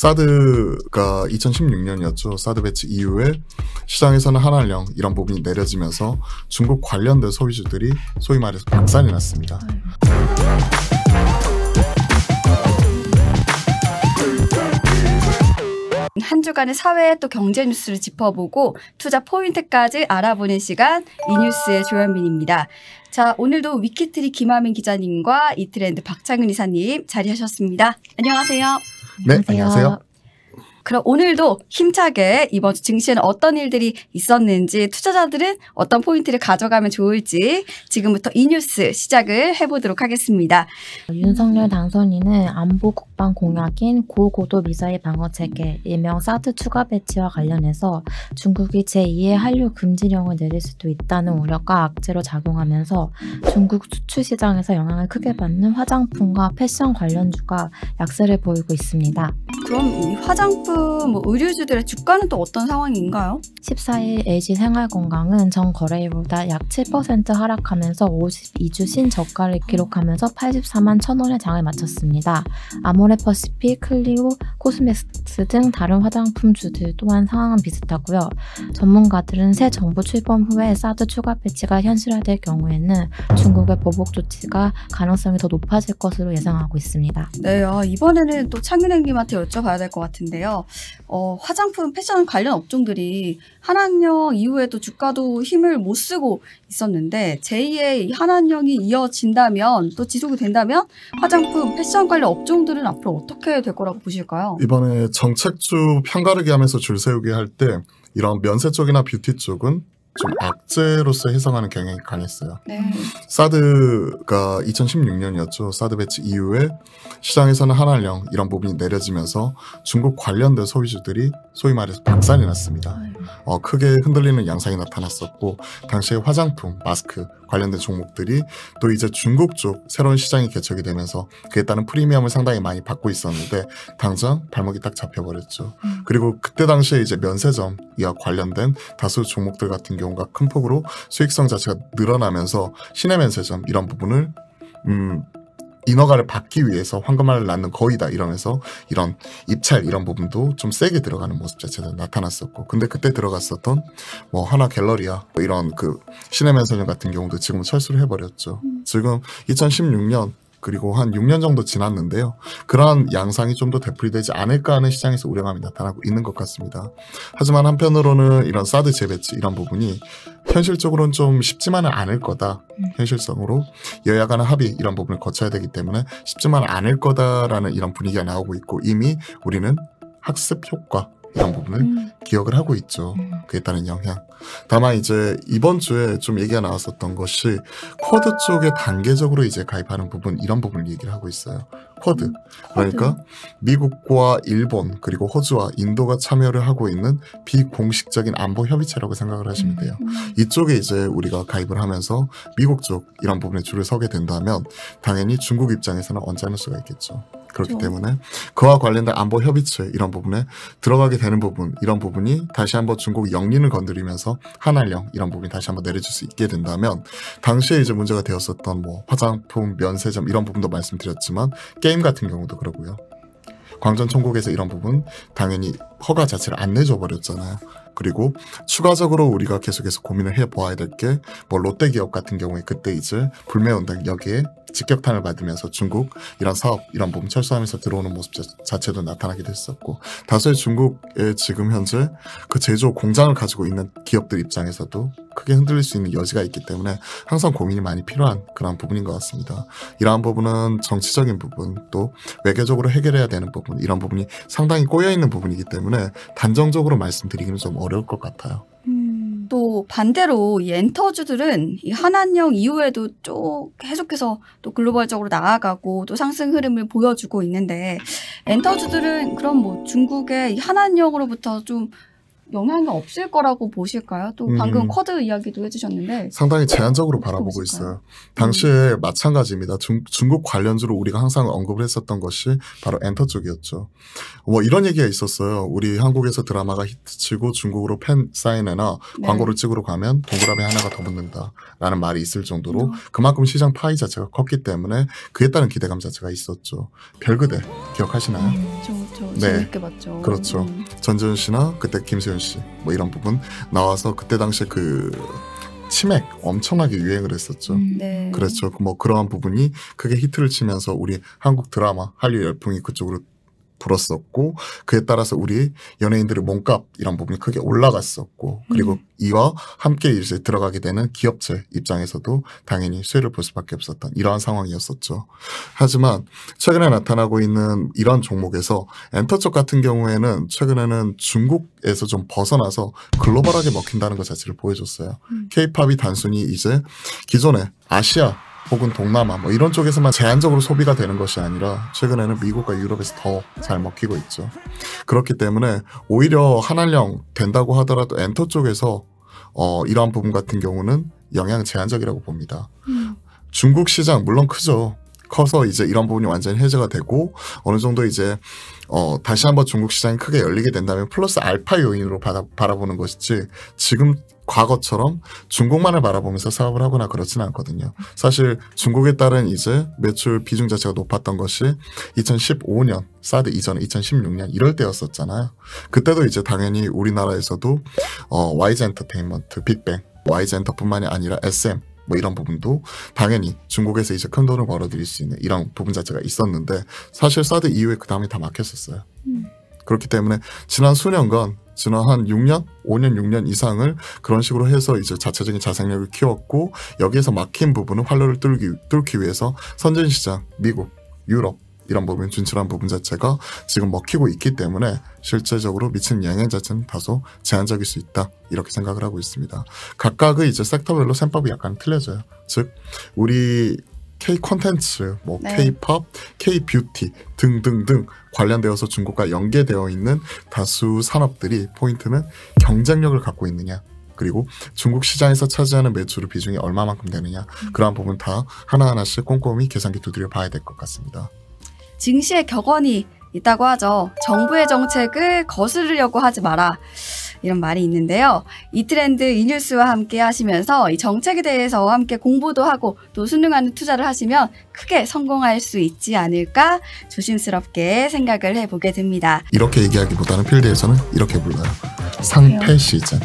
사드가 2016년이었죠. 사드 배치 이후에 시장에서는 한알령 이런 부분이 내려지면서 중국 관련된 소비주들이 소위 말해서 박살이 났습니다. 한 주간의 사회 또 경제 뉴스를 짚어보고 투자 포인트까지 알아보는 시간 이뉴스의 조현민입니다. 자, 오늘도 위키트리 김하민 기자님과 이트렌드 박창윤 이사님 자리하셨습니다. 안녕하세요. 네, 안녕하세요. 그럼 오늘도 힘차게 이번 주 증시에는 어떤 일들이 있었는지, 투자자들은 어떤 포인트를 가져가면 좋을지 지금부터 이 뉴스 시작을 해보도록 하겠습니다. 윤석열 당선인은 안보 국방 공약인 고고도 미사일 방어체계 일명 사드 추가 배치와 관련해서 중국이 제2의 한류 금지령을 내릴 수도 있다는 우려가 악재로 작용하면서 중국 수출 시장에서 영향을 크게 받는 화장품과 패션 관련주가 약세를 보이고 있습니다. 그럼 이 화장품, 의류주들의 주가는 또 어떤 상황인가요? 14일 LG생활건강은 전 거래일보다 약 7% 하락하면서 52주 신저가를 기록하면서 84만 1,000원의 장을 마쳤습니다. 아모레퍼시픽, 클리오, 코스메틱스 등 다른 화장품주들 또한 상황은 비슷하고요. 전문가들은 새 정부 출범 후에 사드 추가 배치가 현실화될 경우에는 중국의 보복 조치가 가능성이 더 높아질 것으로 예상하고 있습니다. 네, 이번에는 또 창윤행님한테 여쭤봐야 될 것 같은데요. 화장품, 패션 관련 업종들이 한한령 이후에도 주가도 힘을 못 쓰고 있었는데 제2의 한한령이 이어진다면, 또 지속이 된다면 화장품, 패션 관련 업종들은 앞으로 어떻게 될 거라고 보실까요? 이번에 정책주 편가르기 하면서 줄 세우기 할 때 이런 면세 쪽이나 뷰티 쪽은 좀 악재로서 해석하는 경향이 강했어요. 네. 사드가 2016년이었죠. 사드 배치 이후에 시장에서는 한알령 이런 부분이 내려지면서 중국 관련된 소비주들이 소위 말해서 박살이 났습니다. 크게 흔들리는 양상이 나타났었고, 당시에 화장품, 마스크 관련된 종목들이 또 이제 중국 쪽 새로운 시장이 개척이 되면서 그에 따른 프리미엄을 상당히 많이 받고 있었는데 당장 발목이 딱 잡혀버렸죠. 그리고 그때 당시에 이제 면세점이와 관련된 다수 종목들 같은 경우가 큰 폭으로 수익성 자체가 늘어나면서 시내 면세점 이런 부분을 인허가를 받기 위해서 황금알을 낳는 거위다 이러면서 이런 입찰 이런 부분도 좀 세게 들어가는 모습 자체가 나타났었고, 근데 그때 들어갔었던 뭐 하나 갤러리아 이런 그 시내 면세점 같은 경우도 지금은 철수를 해버렸죠. 지금 2016년 그리고 한 6년 정도 지났는데요. 그러한 양상이 좀 더 되풀이되지 않을까 하는 시장에서 우려감이 나타나고 있는 것 같습니다. 하지만 한편으로는 이런 사드 재배치 이런 부분이 현실적으로는 좀 쉽지만은 않을 거다. 현실성으로 여야 간의 합의 이런 부분을 거쳐야 되기 때문에 쉽지만은 않을 거다라는 이런 분위기가 나오고 있고, 이미 우리는 학습 효과 이런 부분을 기억을 하고 있죠. 그에 따른 영향. 다만 이제 이번 주에 좀 얘기가 나왔었던 것이 쿼드 쪽에 단계적으로 이제 가입하는 부분, 이런 부분을 얘기를 하고 있어요. 쿼드. 그러니까 미국과 일본 그리고 호주와 인도가 참여를 하고 있는 비공식적인 안보 협의체라고 생각을 하시면 돼요. 이쪽에 이제 우리가 가입을 하면서 미국 쪽 이런 부분에 줄을 서게 된다면 당연히 중국 입장에서는 언짢을 수가 있겠죠. 그렇기 때문에 그와 관련된 안보 협의체 이런 부분에 들어가게 되는 부분, 이런 부분이 다시 한번 중국 영린을 건드리면서 한알령 이런 부분이 다시 한번 내려질 수 있게 된다면, 당시에 이제 문제가 되었었던 뭐 화장품, 면세점 이런 부분도 말씀드렸지만 게임 같은 경우도 그러고요. 광전 천국에서 이런 부분 당연히 허가 자체를 안 내줘 버렸잖아요. 그리고 추가적으로 우리가 계속해서 고민을 해보아야 될 게 뭐 롯데기업 같은 경우에 그때 이제 불매운동 여기에 직격탄을 받으면서 중국 이런 사업 이런 부분 철수하면서 들어오는 모습 자체도 나타나기도 했었고, 다수의 중국의 지금 현재 그 제조 공장을 가지고 있는 기업들 입장에서도 크게 흔들릴 수 있는 여지가 있기 때문에 항상 고민이 많이 필요한 그런 부분인 것 같습니다. 이러한 부분은 정치적인 부분, 또 외교적으로 해결해야 되는 부분, 이런 부분이 상당히 꼬여있는 부분이기 때문에 단정적으로 말씀드리기는 좀 어려울 것 같아요. 또 반대로 이 엔터주들은 이 한한령 이후에도 쭉 계속해서 또 글로벌적으로 나아가고 또 상승 흐름을 보여주고 있는데, 엔터주들은 그럼 뭐 중국의 이 한한령으로부터 좀 영향이 없을 거라고 보실까요? 또 방금 쿼드 이야기도 해주셨는데 상당히 제한적으로 바라보고 있어요. 당시에 마찬가지입니다. 중국 관련주로 우리가 항상 언급을 했었던 것이 바로 엔터 쪽이었죠. 뭐 이런 얘기가 있었어요. 우리 한국에서 드라마가 히트치고 중국으로 팬 사인회나 광고를 찍으러 가면 동그라미 하나가 더 붙는다 라는 말이 있을 정도로 그만큼 시장 파이 자체가 컸기 때문에 그에 따른 기대감 자체가 있었죠. 별그대 기억하시나요? 그렇죠. 그렇죠. 네. 재밌게 봤죠. 그렇죠. 전지현 씨나 그때 김세윤 씨 뭐 이런 부분 나와서 그때 당시에 그 치맥 엄청나게 유행을 했었죠. 네. 그렇죠. 뭐 그러한 부분이 크게 히트를 치면서 우리 한국 드라마 한류 열풍이 그쪽으로 불었었고 그에 따라서 우리 연예인들의 몸값 이런 부분이 크게 올라갔었고 그리고 이와 함께 이제 들어가게 되는 기업체 입장에서도 당연히 수혜를 볼 수밖에 없었던 이러한 상황이었었죠. 하지만 최근에 나타나고 있는 이런 종목에서 엔터 쪽 같은 경우에는 최근에는 중국에서 좀 벗어나서 글로벌하게 먹힌다는 것 자체를 보여줬어요. K-팝이 단순히 이제 기존의 아시아 혹은 동남아 뭐 이런 쪽에서만 제한적으로 소비가 되는 것이 아니라 최근에는 미국과 유럽에서 더 잘 먹히고 있죠. 그렇기 때문에 오히려 한한령 된다고 하더라도 엔터 쪽에서 이러한 부분 같은 경우는 영향은 제한적이라고 봅니다. 중국 시장 물론 크죠. 커서 이제 이런 부분이 완전히 해제가 되고 어느 정도 이제 다시 한번 중국 시장이 크게 열리게 된다면 플러스 알파 요인으로 바라보는 것이지 지금 과거처럼 중국만을 바라보면서 사업을 하거나 그렇지는 않거든요. 사실 중국에 따른 이제 매출 비중 자체가 높았던 것이 2015년 사드 이전 2016년 이럴 때였었잖아요. 그때도 이제 당연히 우리나라에서도 YG 엔터테인먼트, 빅뱅, YG 엔터뿐만이 아니라 SM 뭐 이런 부분도 당연히 중국에서 이제 큰 돈을 벌어들일 수 있는 이런 부분 자체가 있었는데 사실 사드 이후에 그 다음에 다 막혔었어요. 그렇기 때문에 지난 수년간 지난 한 6년, 5년, 6년 이상을 그런 식으로 해서 이제 자체적인 자생력을 키웠고 여기에서 막힌 부분은 활로를 뚫기 위해서 선진시장, 미국, 유럽 이런 부분 진출한 부분 자체가 지금 먹히고 있기 때문에 실제적으로 미치는 영향 자체는 다소 제한적일 수 있다 이렇게 생각을 하고 있습니다. 각각의 이제 섹터별로 셈법이 약간 틀려져요. 즉 우리 K 콘텐츠, 뭐 네. K-팝, K-뷰티 등등등 관련되어서 중국과 연계되어 있는 다수 산업들이 포인트는 경쟁력을 갖고 있느냐 그리고 중국 시장에서 차지하는 매출의 비중이 얼마만큼 되느냐 그러한 부분 다 하나하나씩 꼼꼼히 계산기 두드려 봐야 될 것 같습니다. 증시의 격언이 있다고 하죠. 정부의 정책을 거스르려고 하지 마라. 이런 말이 있는데요. 이 트렌드 이뉴스와 함께 하시면서 이 정책에 대해서 함께 공부도 하고 또 순응하는 투자를 하시면 크게 성공할 수 있지 않을까 조심스럽게 생각을 해보게 됩니다. 이렇게 얘기하기보다는 필드에서는 이렇게 불러요. 상패 시즌.